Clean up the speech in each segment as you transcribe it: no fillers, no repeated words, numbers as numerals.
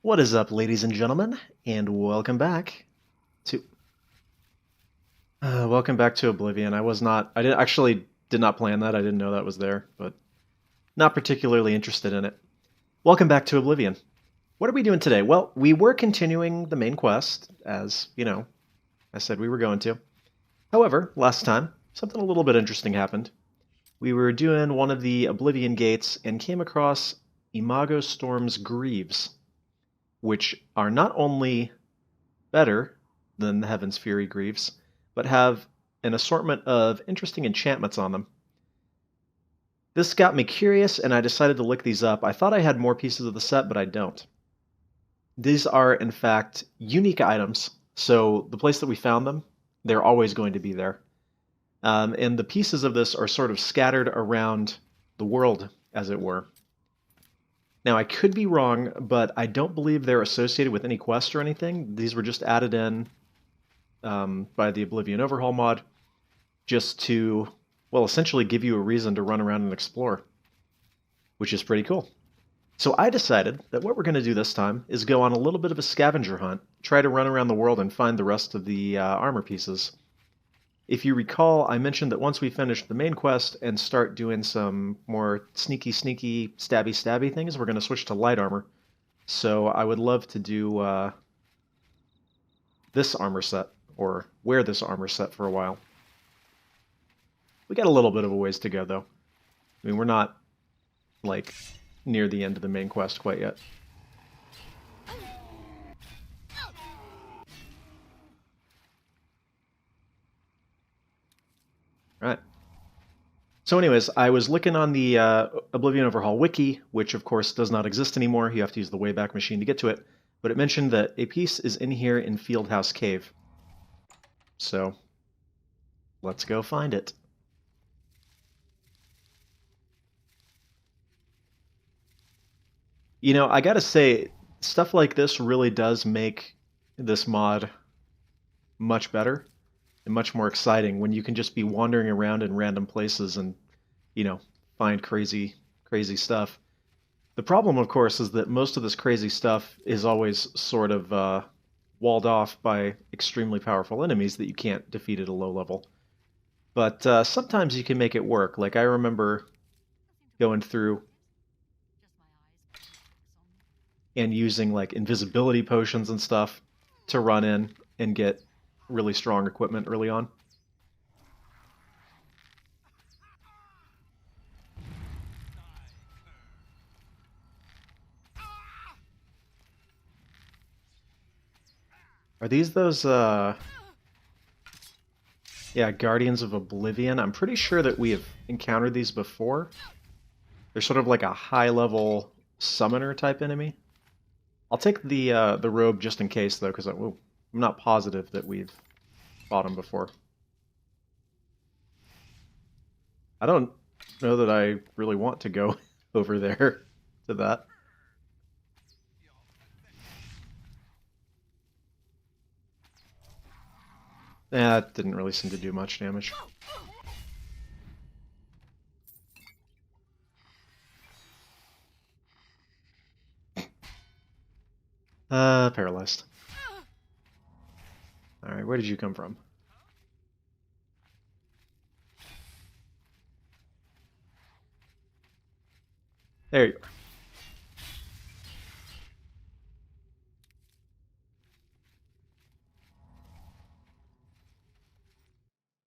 What is up, ladies and gentlemen, and to welcome back to Oblivion. I did not plan that. I didn't know that was there, but not particularly interested in it. Welcome back to Oblivion. What are we doing today? Well, we were continuing the main quest, as I said we were going to. However, last time something a little bit interesting happened. We were doing one of the Oblivion gates and came across Imago Storm's Greaves, which are not only better than the Heaven's Fury Greaves, but have an assortment of interesting enchantments on them. This got me curious, and I decided to look these up. I thought I had more pieces of the set, but I don't. These are, in fact, unique items, so the place that we found them, they're always going to be there. And the pieces of this are sort of scattered around the world, as it were. Now, I could be wrong, but I don't believe they're associated with any quest or anything. These were just added in by the Oblivion Overhaul mod just to, well, essentially give you a reason to run around and explore, which is pretty cool. So I decided that what we're going to do this time is go on a little bit of a scavenger hunt, try to run around the world and find the rest of the armor pieces. If you recall, I mentioned that once we finish the main quest and start doing some more sneaky, stabby things, we're going to switch to light armor. So I would love to do this armor set, or wear this armor set for a while. We got a little bit of a ways to go, though. I mean, we're not, like, near the end of the main quest quite yet. Right. So anyways, I was looking on the Oblivion Overhaul wiki, which of course does not exist anymore. You have to use the Wayback Machine to get to it. But it mentioned that a piece is in here in Fieldhouse Cave. So, let's go find it. You know, I gotta say, stuff like this really does make this mod much better and much more exciting when you can just be wandering around in random places and, you know, find crazy stuff. The problem, of course, is that most of this crazy stuff is always sort of walled off by extremely powerful enemies that you can't defeat at a low level. But sometimes you can make it work. Like, I remember going through and using like invisibility potions and stuff to run in and get really strong equipment early on. Are these those yeah, Guardians of Oblivion? I'm pretty sure that we have encountered these before. They're sort of like a high-level summoner type enemy. I'll take the robe just in case though, because I'm not positive that we've fought them before. I don't know that I really want to go over there to that. That didn't really seem to do much damage. Paralyzed. Alright, where did you come from? There you are.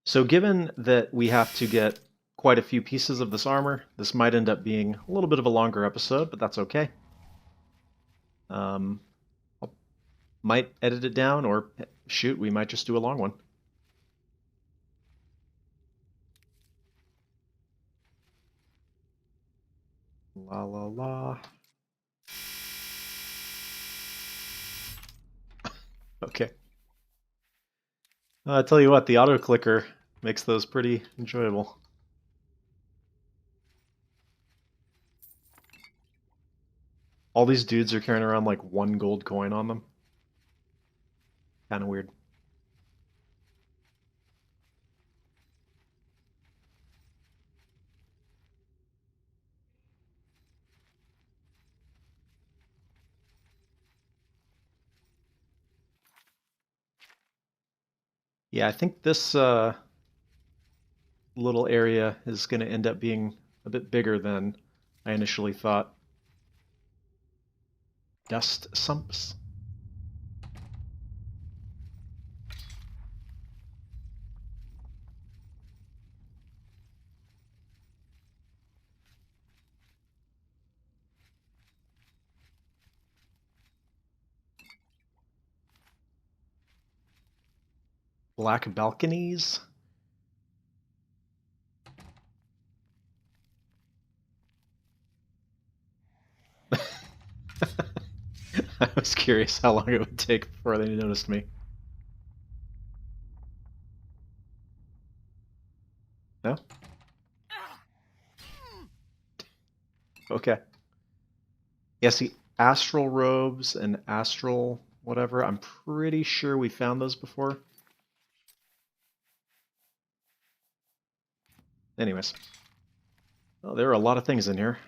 So given that we have to get quite a few pieces of this armor, this might end up being a little bit of a longer episode, but that's okay. I might edit it down, or shoot, we might just do a long one. La la la. Okay. I tell you what, the auto clicker makes those pretty enjoyable. All these dudes are carrying around like one gold coin on them. Kind of weird. Yeah, I think this little area is going to end up being a bit bigger than I initially thought. Dust sumps. Black balconies. I was curious how long it would take before they noticed me. No? Okay. Yeah, see, astral robes and astral whatever, I'm pretty sure we found those before. Anyways. Oh, there are a lot of things in here.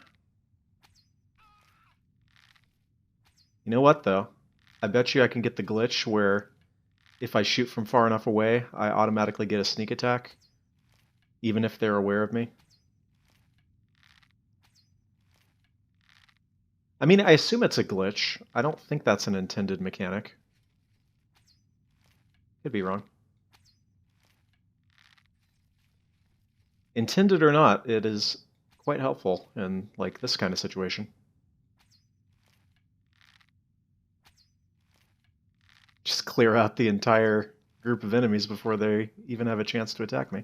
You know what, though? I bet you I can get the glitch where if I shoot from far enough away, I automatically get a sneak attack, even if they're aware of me. I mean, I assume it's a glitch. I don't think that's an intended mechanic. Could be wrong. Intended or not, it is quite helpful in like this kind of situation. Just clear out the entire group of enemies before they even have a chance to attack me.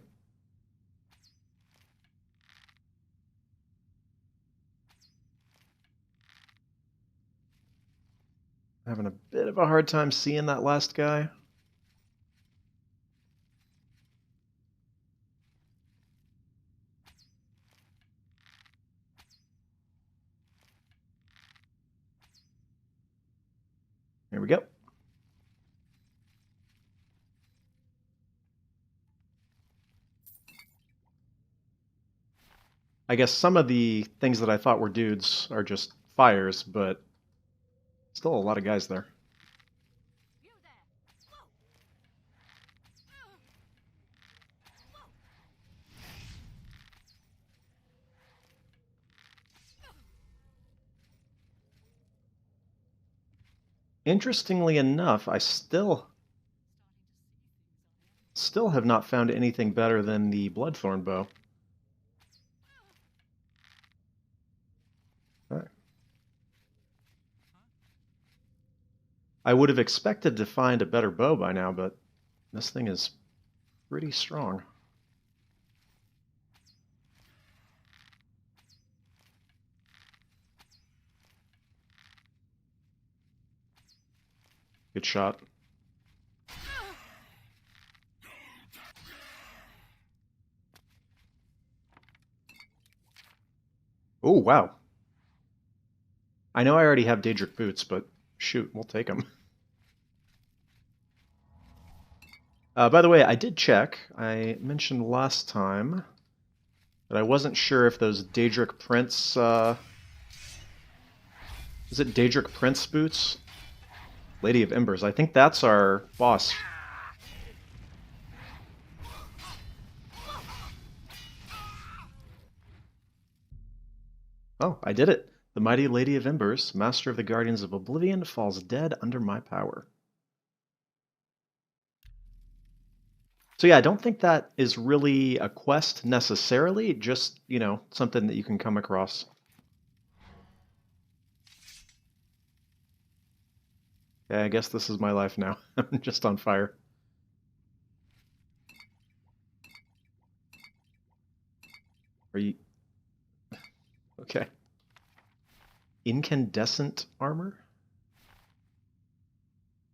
I'm having a bit of a hard time seeing that last guy. Here we go. I guess some of the things that I thought were dudes are just fires, but still a lot of guys there. Interestingly enough, I still have not found anything better than the Bloodthorn bow. All right. I would have expected to find a better bow by now, but this thing is pretty strong. Good shot. Oh, wow. I know I already have Daedric boots, but shoot, we'll take them. By the way, I did check. I mentioned last time that I wasn't sure if those Daedric Prince... is it Daedric Prince boots? Lady of Embers. I think that's our boss. Oh, I did it. The mighty Lady of Embers, master of the Guardians of Oblivion, falls dead under my power. So yeah, I don't think that is really a quest necessarily, just, you know, something that you can come across. Yeah, I guess this is my life now. I'm just on fire. Are you... Okay. Incandescent armor?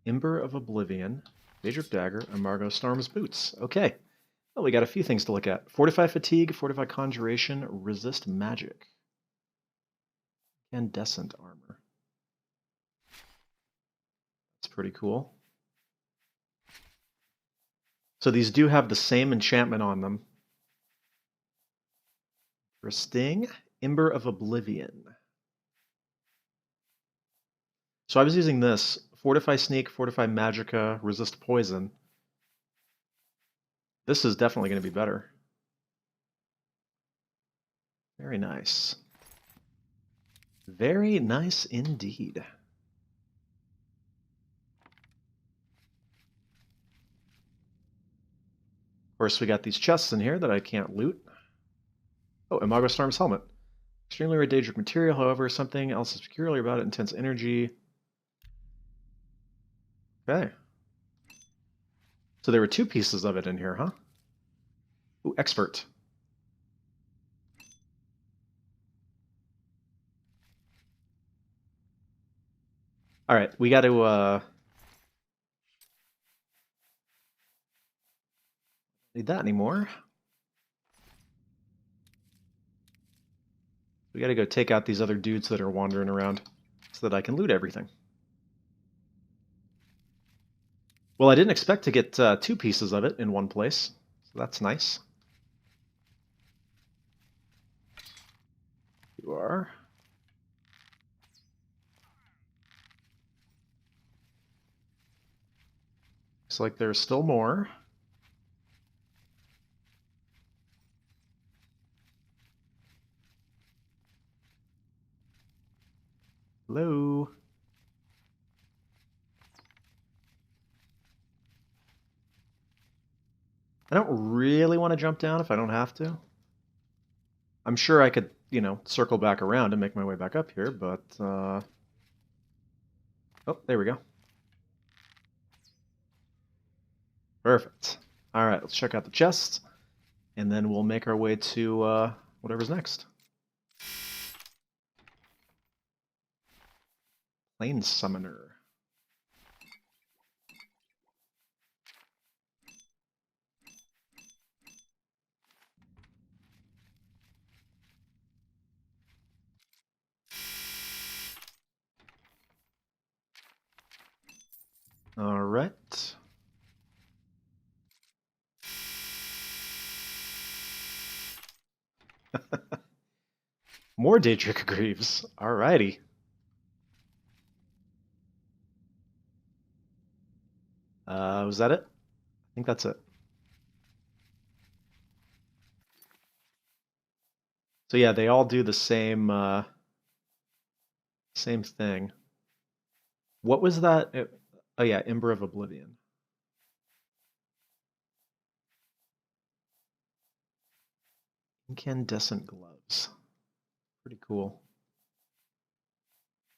Ember of Oblivion, Daedric Dagger, Imago Storm's Boots. Okay. Well, we got a few things to look at. Fortify Fatigue, Fortify Conjuration, Resist Magic. Incandescent armor. That's pretty cool. So these do have the same enchantment on them. Interesting. Ember of Oblivion. So I was using this. Fortify Sneak, Fortify Magicka, Resist Poison. This is definitely going to be better. Very nice. Very nice indeed. Of course, we got these chests in here that I can't loot. Oh, Imago Storm's helmet. Extremely rare Daedric material, however, something else is peculiar about it. Intense energy. Okay. So there were 2 pieces of it in here, huh? Ooh, expert. Alright, we got to, need that anymore. We got to go take out these other dudes that are wandering around so that I can loot everything. Well, I didn't expect to get 2 pieces of it in one place, so that's nice. You are. Looks like there's still more. Hello. I don't really want to jump down if I don't have to. I'm sure I could, you know, circle back around and make my way back up here, but... Oh, there we go. Perfect. Alright, let's check out the chest, and then we'll make our way to whatever's next. Plane Summoner. Alright. More Daedric Greaves. Alrighty. Was that it? I think that's it. So yeah, they all do the same same thing. What was that? Oh yeah, Ember of Oblivion. Incandescent gloves. Pretty cool.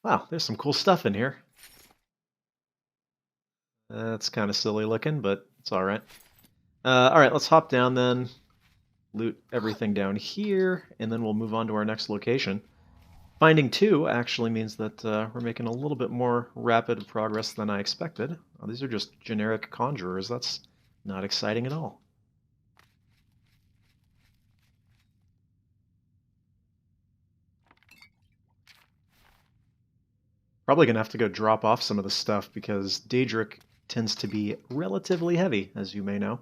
Wow, there's some cool stuff in here. That's kind of silly looking, but it's alright. Alright, let's hop down then. Loot everything down here, and then we'll move on to our next location. Finding 2 actually means that we're making a little bit more rapid progress than I expected. Oh, these are just generic conjurers. That's not exciting at all. Probably going to have to go drop off some of the stuff because Daedric tends to be relatively heavy, as you may know.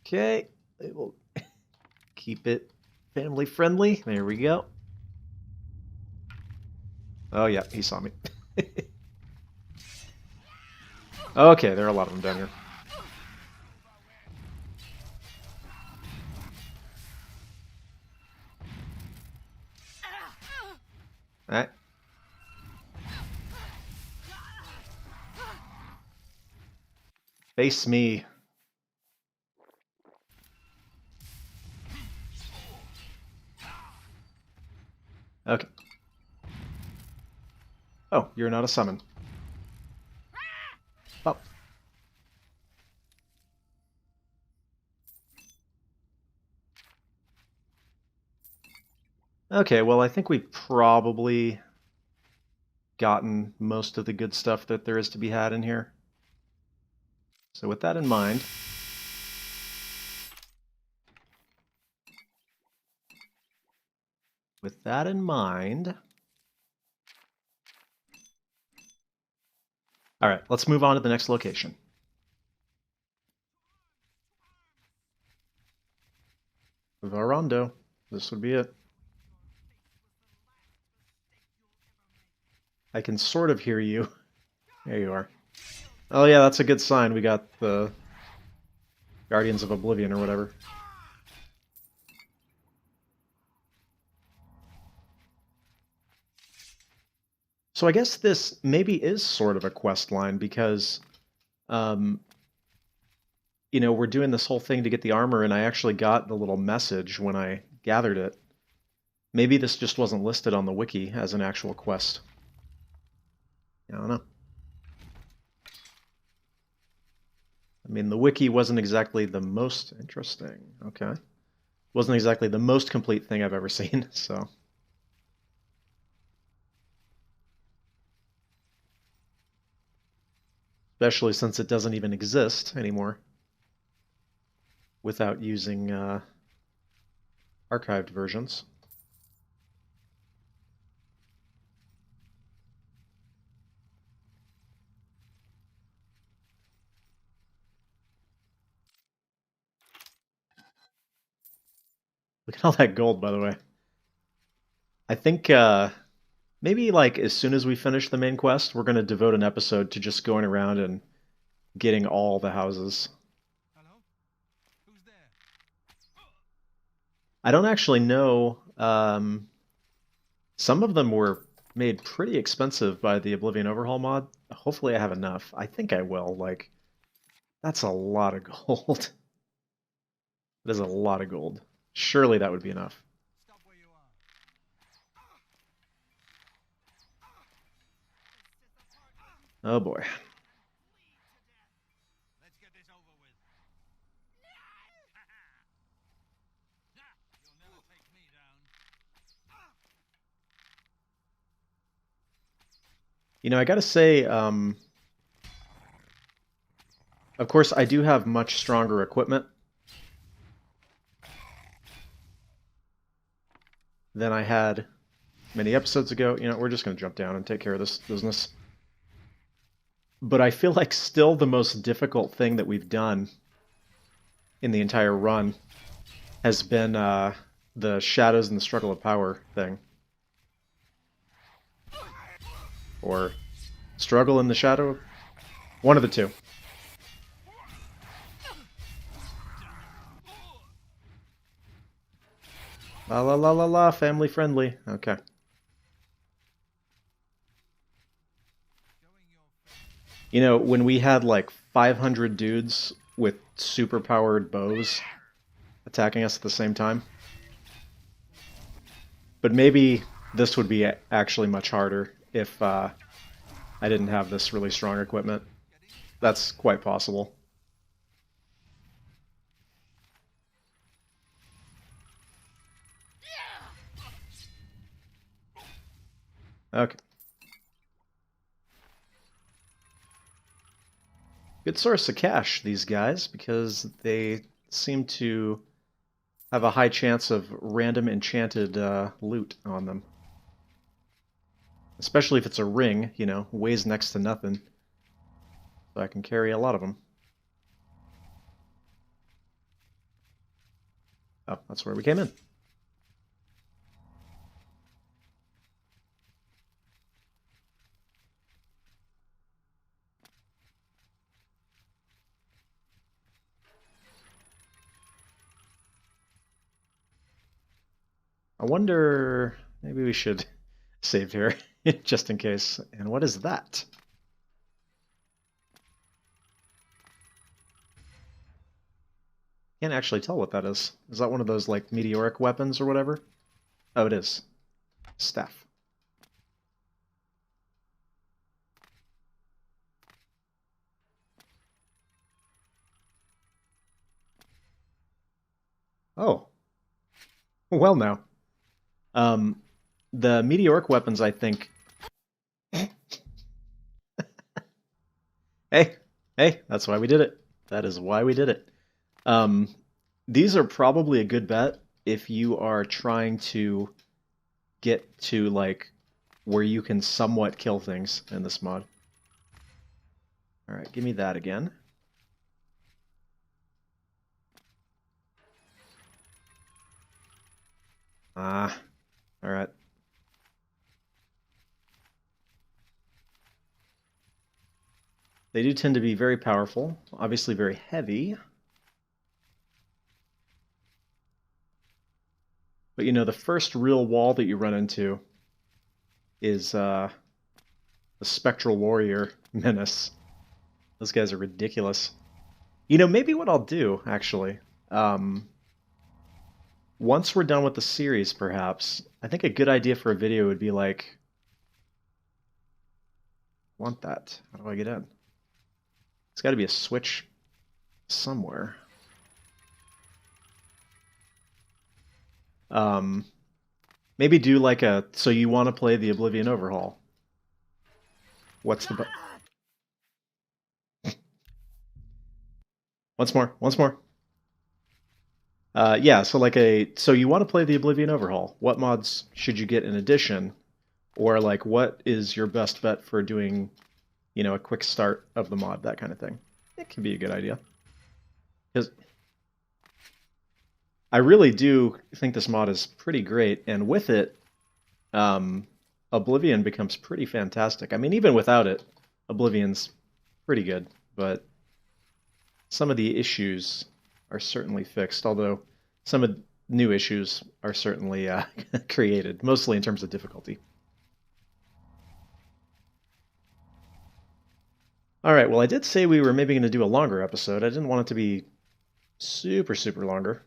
Okay, we'll keep it family friendly. There we go. Oh yeah, he saw me. Okay, there are a lot of them down here. Alright. Face me. Okay. Oh, you're not a summon. Oh. Okay, well, I think we've probably gotten most of the good stuff that there is to be had in here. So with that in mind... With that in mind... Alright, let's move on to the next location. Varondo. This would be it. I can sort of hear you. There you are. Oh yeah, that's a good sign. We got the Guardians of Oblivion or whatever. So I guess this maybe is sort of a quest line because, um, you know, we're doing this whole thing to get the armor, and I actually got the little message when I gathered it. Maybe this just wasn't listed on the wiki as an actual quest. I don't know. I mean, the wiki wasn't exactly the most interesting. Okay. Wasn't exactly the most complete thing I've ever seen, so. Especially since it doesn't even exist anymore without using archived versions. Look at all that gold, by the way. I think maybe like as soon as we finish the main quest, we're going to devote an episode to just going around and getting all the houses. Hello? Who's there? I don't actually know. Some of them were made pretty expensive by the Oblivion Overhaul mod. Hopefully I have enough. I think I will. Like, that's a lot of gold. That is a lot of gold. Surely that would be enough. Stop where you are. Oh boy. Let's get this over with. You'll never take me down. You know, I gotta say, of course, I do have much stronger equipment than I had many episodes ago. You know, we're just gonna jump down and take care of this business. But I feel like still the most difficult thing that we've done in the entire run has been the Shadows and the Struggle of Power thing. Or Struggle in the Shadow? One of the two. La la la la la, family friendly. Okay. You know, when we had like 500 dudes with super powered bows attacking us at the same time. But maybe this would be actually much harder if I didn't have this really strong equipment. That's quite possible. Okay. Good source of cash, these guys, because they seem to have a high chance of random enchanted loot on them. Especially if it's a ring, you know, weighs next to nothing. So I can carry a lot of them. Oh, that's where we came in. I wonder, maybe we should save here, just in case. And what is that? Can't actually tell what that is. Is that one of those, like, meteoric weapons or whatever? Oh, it is. Staff. Oh. Well, now. Um, the meteoric weapons, I think... Hey, hey, that's why we did it. That is why we did it. Um, these are probably a good bet if you are trying to get to, like, where you can somewhat kill things in this mod. Alright, give me that again. Ah, alright. They do tend to be very powerful, obviously very heavy. But you know, the first real wall that you run into is the Spectral Warrior Menace. Those guys are ridiculous. You know, maybe what I'll do, actually, once we're done with the series, perhaps, I think a good idea for a video would be like, want that. How do I get in? It's got to be a switch somewhere. Maybe do like a, so you want to play the Oblivion Overhaul. What's the... Once more. Yeah, so like a, so you want to play the Oblivion Overhaul. What mods should you get in addition? Or like, what is your best bet for doing, you know, a quick start of the mod, that kind of thing. It can be a good idea. Because I really do think this mod is pretty great, and with it, Oblivion becomes pretty fantastic. I mean, even without it, Oblivion's pretty good, but some of the issues are certainly fixed, although some of the new issues are certainly created, mostly in terms of difficulty. Alright, well I did say we were maybe going to do a longer episode. I didn't want it to be super longer.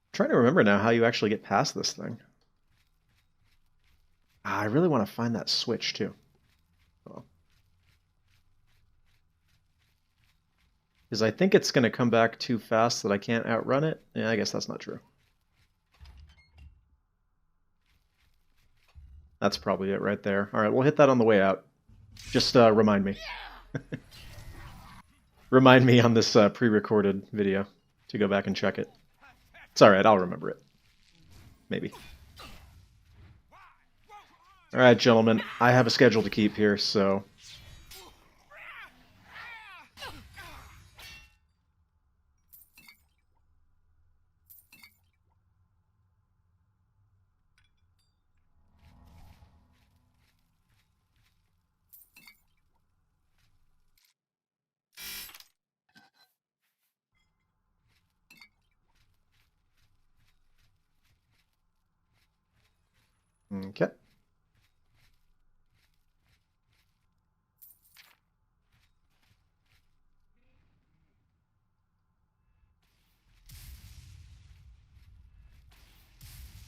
I'm trying to remember now how you actually get past this thing. I really want to find that switch too. Because I think it's going to come back too fast that I can't outrun it. Yeah, I guess that's not true. That's probably it right there. Alright, we'll hit that on the way out. Just remind me. Remind me on this pre-recorded video to go back and check it. It's alright, I'll remember it. Maybe. Alright, gentlemen, I have a schedule to keep here, so... Okay.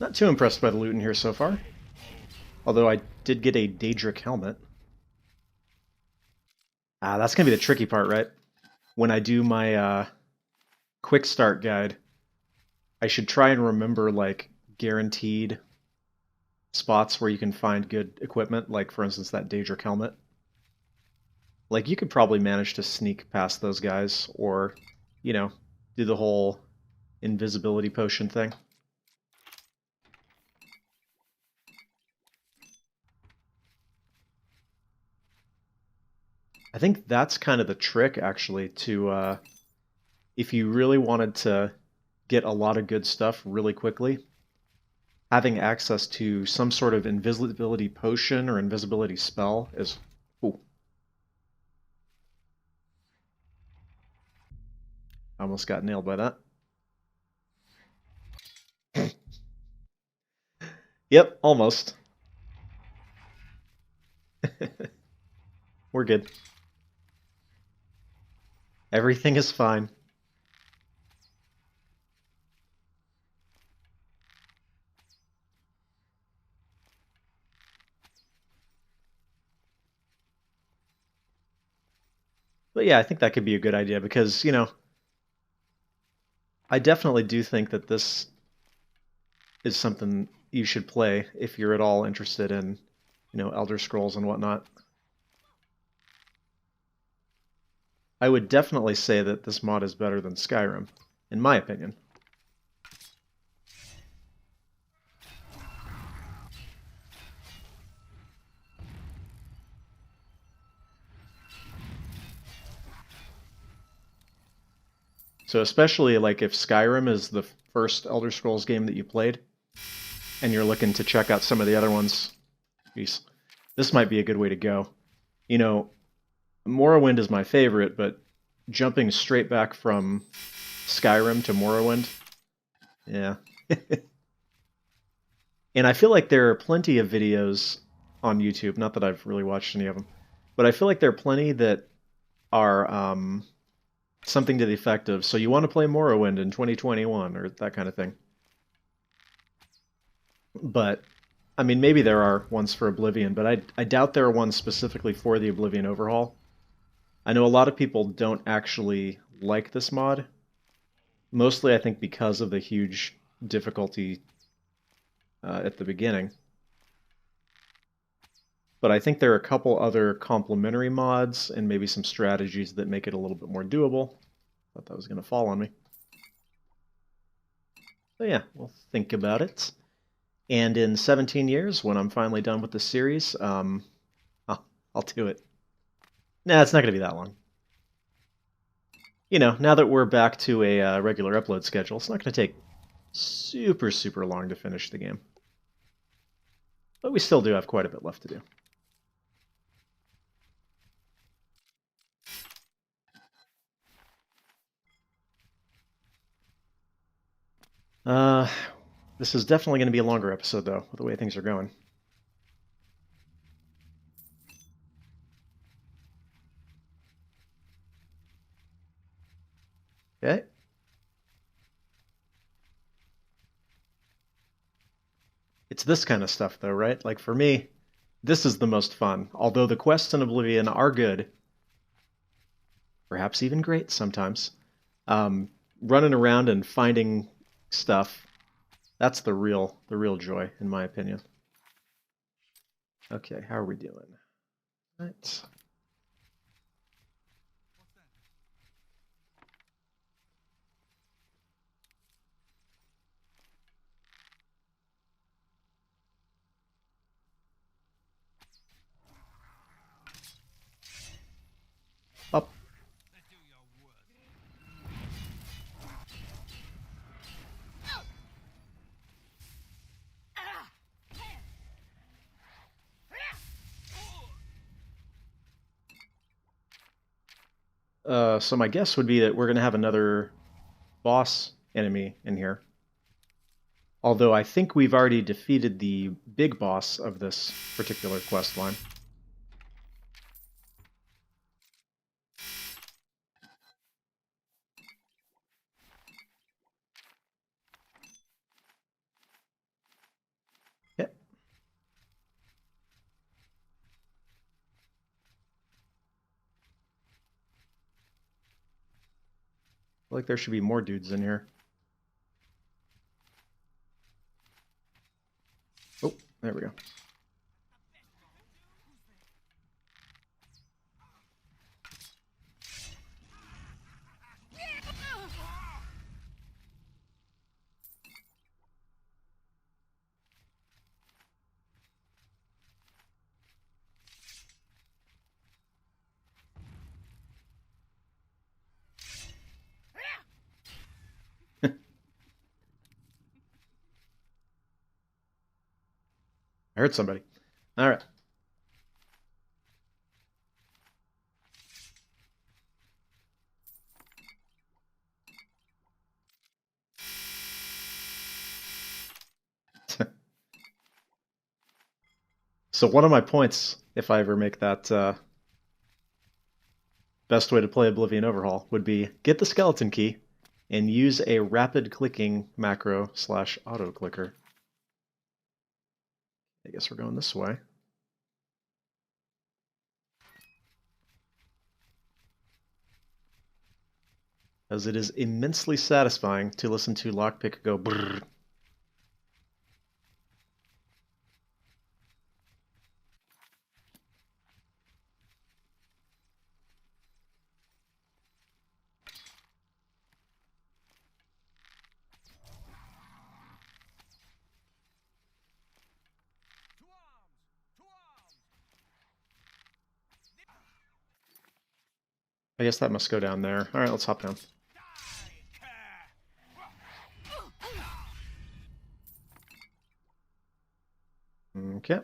Not too impressed by the loot in here so far. Although I did get a Daedric helmet. That's going to be the tricky part, right? When I do my quick start guide, I should try and remember, like, guaranteed spots where you can find good equipment, like, for instance, that Daedric helmet. Like, you could probably manage to sneak past those guys, or, you know, do the whole invisibility potion thing. I think that's kind of the trick, actually, to, if you really wanted to get a lot of good stuff really quickly, having access to some sort of invisibility potion or invisibility spell is... Ooh. I almost got nailed by that. Yep, almost. We're good. Everything is fine. But yeah, I think that could be a good idea because, you know, I definitely do think that this is something you should play if you're at all interested in, you know, Elder Scrolls and whatnot. I would definitely say that this mod is better than Skyrim, in my opinion. So especially like if Skyrim is the first Elder Scrolls game that you played, and you're looking to check out some of the other ones, geez, this might be a good way to go. You know, Morrowind is my favorite, but jumping straight back from Skyrim to Morrowind Yeah. And I feel like there are plenty of videos on YouTube, not that I've really watched any of them, but I feel like there are plenty that are something to the effect of, so you want to play Morrowind in 2021, or that kind of thing. But, I mean, maybe there are ones for Oblivion, but I doubt there are ones specifically for the Oblivion Overhaul. I know a lot of people don't actually like this mod, mostly I think because of the huge difficulty at the beginning. But I think there are a couple other complementary mods and maybe some strategies that make it a little bit more doable. Thought that was going to fall on me. So yeah, we'll think about it. And in 17 years, when I'm finally done with the series, I'll do it. Nah, it's not going to be that long. You know, now that we're back to a regular upload schedule, it's not going to take super, super long to finish the game. But we still do have quite a bit left to do. This is definitely going to be a longer episode, though, with the way things are going. Okay. It's this kind of stuff, though, right? Like, for me, this is the most fun. Although the quests in Oblivion are good, perhaps even great sometimes, running around and finding stuff, that's the real joy, in my opinion. Okay, how are we doing? Right. Up. Let's do your work. So my guess would be that we're going to have another boss enemy in here. Although I think we've already defeated the big boss of this particular quest line. Yep. I feel like there should be more dudes in here. Oh, there we go. I heard somebody. All right. So one of my points, if I ever make that best way to play Oblivion Overhaul, would be get the skeleton key and use a rapid clicking macro / auto clicker. I guess we're going this way. As it is immensely satisfying to listen to lockpick go brrr. To arms! To arms! I guess that must go down there. All right, let's hop down. Okay.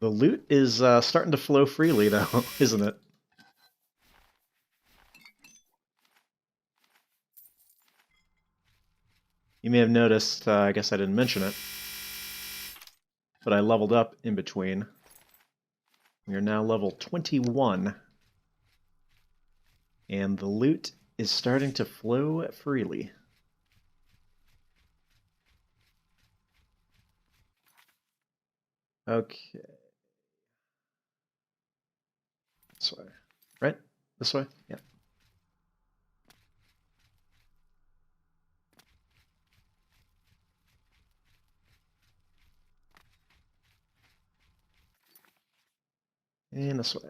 The loot is starting to flow freely, though, isn't it? You may have noticed, I guess I didn't mention it, but I leveled up in between. We are now level 21. And the loot is starting to flow freely. Okay. This way. Right? This way? Yeah. And this way.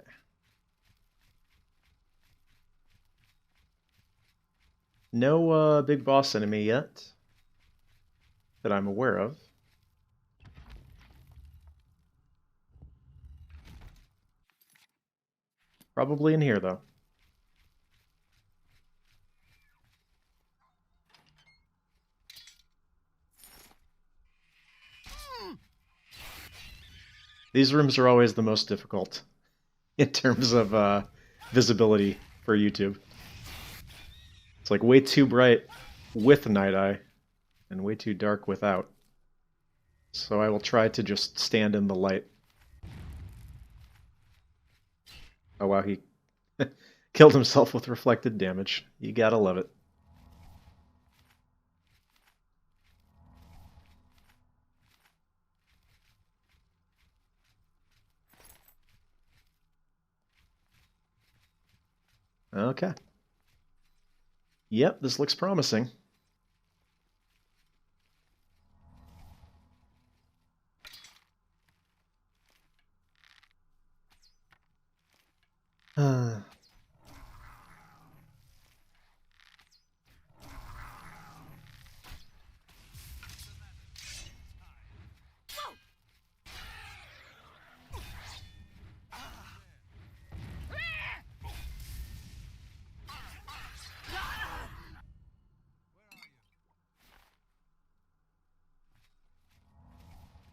No big boss enemy yet that I'm aware of. Probably in here, though. These rooms are always the most difficult in terms of visibility for YouTube. It's like way too bright with Night Eye and way too dark without. So I will try to just stand in the light. Oh wow, he killed himself with reflected damage. You gotta love it. Okay. Yep, this looks promising.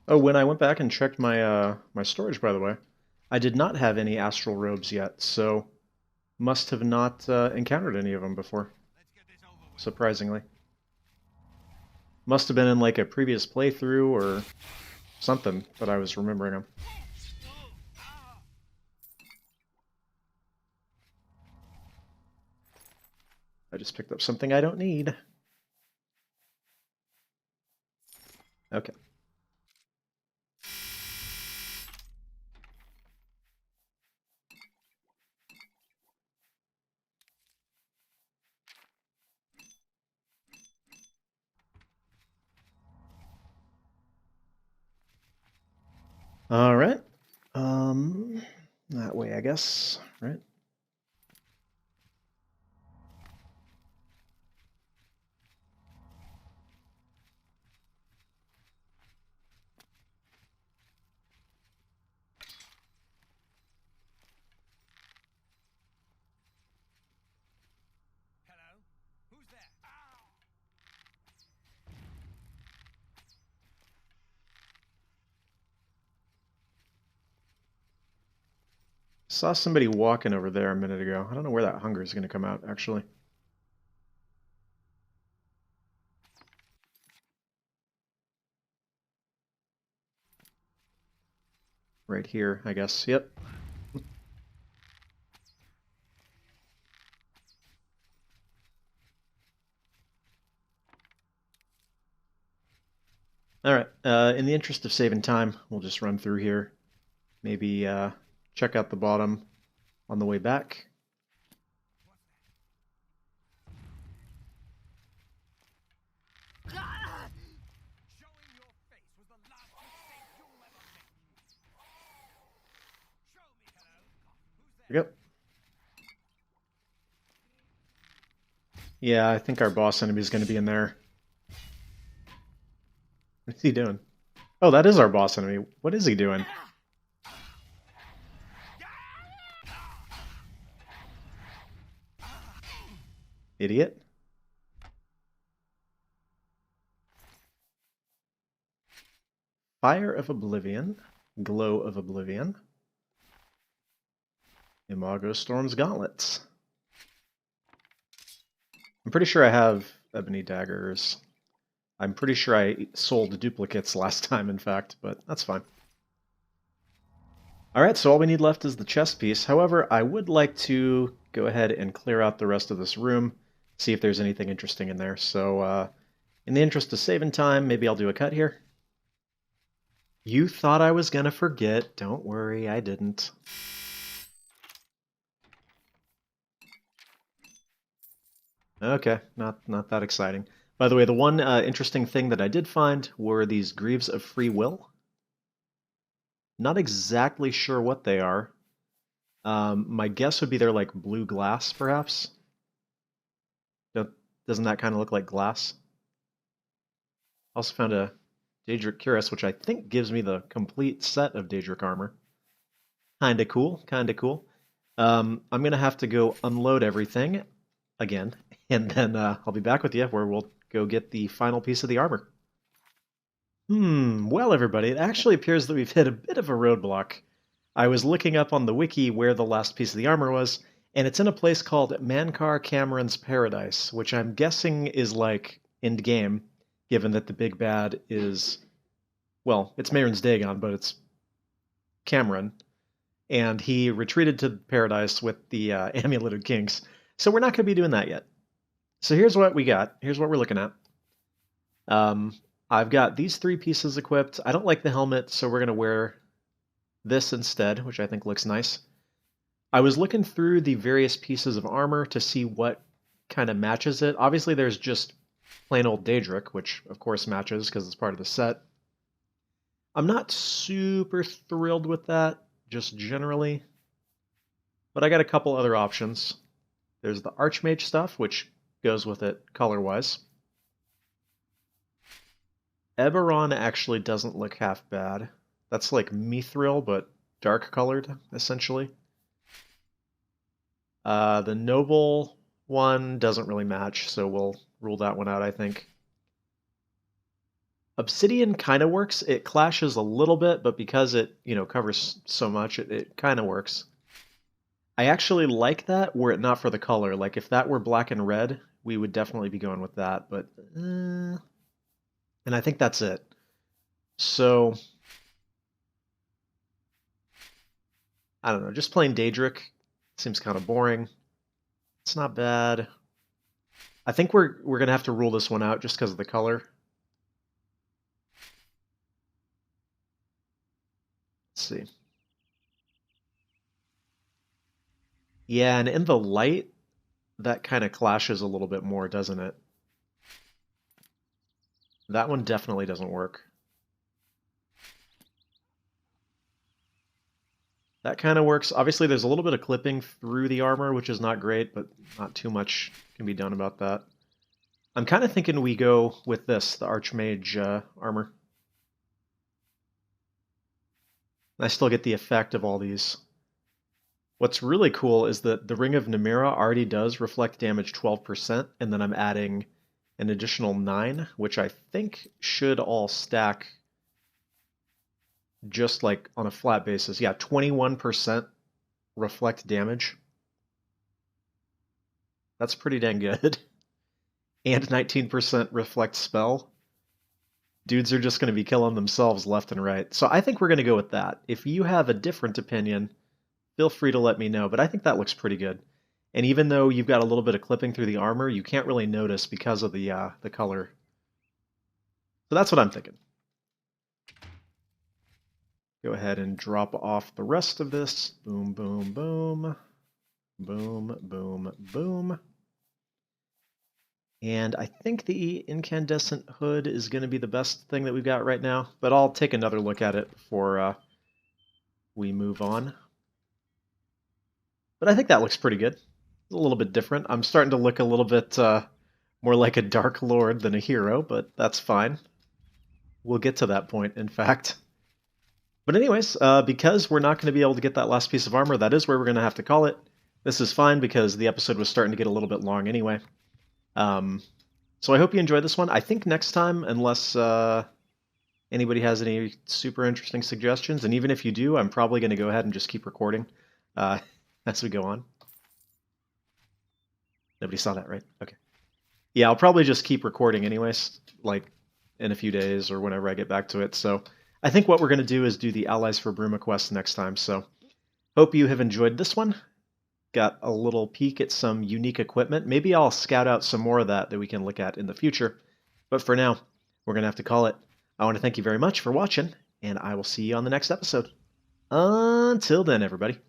Oh, when I went back and checked my storage, by the way, I did not have any astral robes yet, so must have not encountered any of them before. Surprisingly, must have been in like a previous playthrough or something that I was remembering them. I just picked up something I don't need. Okay. All right. That way, I guess, right? Hello? Who's there? Ow! Saw somebody walking over there a minute ago. I don't know where that hunger is going to come out, actually. Right here, I guess. Yep. All right. In the interest of saving time, we'll just run through here. Maybe check out the bottom on the way back. Showing your face was the last mistake you'll ever make. Show me, hello. Who's there? Yep. Yeah, I think our boss enemy is going to be in there. What's he doing? Oh, that is our boss enemy. What is he doing? Idiot. Fire of Oblivion. Glow of Oblivion. Imago Storm's Gauntlets. I'm pretty sure I have Ebony Daggers. I'm pretty sure I sold duplicates last time, in fact, but that's fine. Alright, so all we need left is the chest piece. However, I would like to go ahead and clear out the rest of this room, see if there's anything interesting in there. So, in the interest of saving time, maybe I'll do a cut here. You thought I was going to forget. Don't worry, I didn't. Okay, not that exciting. By the way, the one interesting thing that I did find were these Greaves of Free Will. Not exactly sure what they are. My guess would be they're like blue glass, perhaps. Doesn't that kind of look like glass? Also found a Daedric Cuirass, which I think gives me the complete set of Daedric armor. Kinda cool, kinda cool. I'm going to have to go unload everything again, and then I'll be back with you where we'll go get the final piece of the armor. Well, everybody, it actually appears that we've hit a bit of a roadblock. I was looking up on the wiki where the last piece of the armor was, and it's in a place called Mankar Cameron's Paradise, which I'm guessing is like end game, given that the big bad is, well, it's Mehrunes Dagon, but it's Cameron, and he retreated to Paradise with the Amulet of Kings. So we're not going to be doing that yet. So here's what we got. Here's what we're looking at. I've got these 3 pieces equipped. I don't like the helmet, so we're going to wear this instead, which I think looks nice. I was looking through the various pieces of armor to see what kind of matches it. Obviously, there's just plain old Daedric, which of course matches because it's part of the set. I'm not super thrilled with that, just generally. But I got a couple other options. There's the Archmage stuff, which goes with it color-wise. Eberron actually doesn't look half bad. That's like Mithril, but dark-colored, essentially. The Noble one doesn't really match, so we'll rule that one out, I think. Obsidian kind of works. It clashes a little bit, but because it, covers so much, it kind of works. I actually like that were it not for the color. Like, if that were black and red, we would definitely be going with that, but... and I think that's it. So... I don't know, just plain Daedric seems kind of boring. It's not bad. I think we're going to have to rule this one out just because of the color. Let's see. Yeah, and in the light, that kind of clashes a little bit more, doesn't it? That one definitely doesn't work. That kind of works. Obviously, there's a little bit of clipping through the armor, which is not great, but not too much can be done about that. I'm kind of thinking we go with this, the Archmage armor. I still get the effect of all these. What's really cool is that the Ring of Namira already does reflect damage 12%, and then I'm adding an additional 9, which I think should all stack just like on a flat basis. Yeah, 21% reflect damage. That's pretty dang good. And 19% reflect spell. Dudes are just going to be killing themselves left and right. So I think we're going to go with that. If you have a different opinion, feel free to let me know, but I think that looks pretty good. And even though you've got a little bit of clipping through the armor, you can't really notice because of the color. So that's what I'm thinking. Go ahead and drop off the rest of this. Boom, boom, boom. Boom, boom, boom. And I think the incandescent hood is going to be the best thing that we've got right now, but I'll take another look at it before we move on. But I think that looks pretty good. It's a little bit different. I'm starting to look a little bit more like a Dark Lord than a hero, but that's fine. We'll get to that point, in fact. But anyways, because we're not going to be able to get that last piece of armor, that is where we're going to have to call it. This is fine because the episode was starting to get a little bit long anyway. So I hope you enjoyed this one. I think next time, unless anybody has any super interesting suggestions. And even if you do, I'm probably going to go ahead and just keep recording uh, as we go on. Nobody saw that, right? Okay. Yeah, I'll probably just keep recording anyways, like in a few days or whenever I get back to it. So I think what we're going to do is do the Allies for Bruma quest next time. So hope you have enjoyed this one. Got a little peek at some unique equipment. Maybe I'll scout out some more of that we can look at in the future. But for now, we're going to have to call it. I want to thank you very much for watching, and I will see you on the next episode. Until then, everybody.